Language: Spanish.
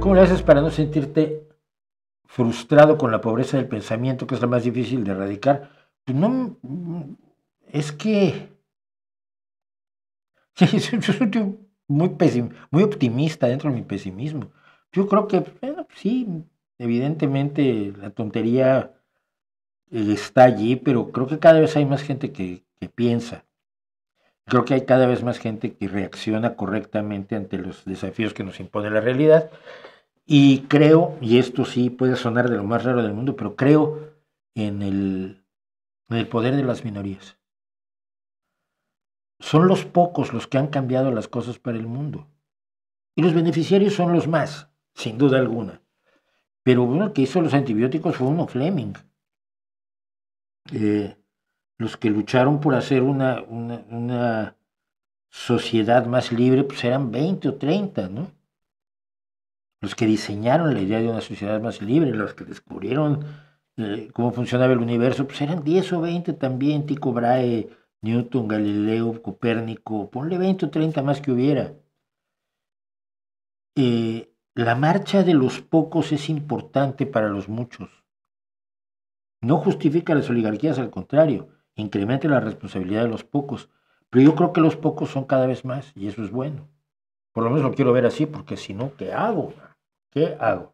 ¿Cómo le haces para no sentirte frustrado con la pobreza del pensamiento, que es la más difícil de erradicar? Pues no, es que sí, yo soy un tío muy optimista dentro de mi pesimismo. Yo creo que, bueno, sí, evidentemente la tontería está allí, pero creo que cada vez hay más gente que piensa. Creo que hay cada vez más gente que reacciona correctamente ante los desafíos que nos impone la realidad. Y creo, y esto sí puede sonar de lo más raro del mundo, pero creo en el poder de las minorías. Son los pocos los que han cambiado las cosas para el mundo. Y los beneficiarios son los más, sin duda alguna. Pero uno que hizo los antibióticos fue uno Fleming. Eh, los que lucharon por hacer una sociedad más libre, pues eran 20 o 30, ¿no? Los que diseñaron la idea de una sociedad más libre, los que descubrieron cómo funcionaba el universo, pues eran 10 o 20 también, Tycho Brahe, Newton, Galileo, Copérnico, ponle 20 o 30 más que hubiera. La marcha de los pocos es importante para los muchos. No justifica las oligarquías, al contrario, incrementa la responsabilidad de los pocos. Pero yo creo que los pocos son cada vez más y eso es bueno. Por lo menos lo quiero ver así, porque si no, ¿qué hago? ¿Qué hago?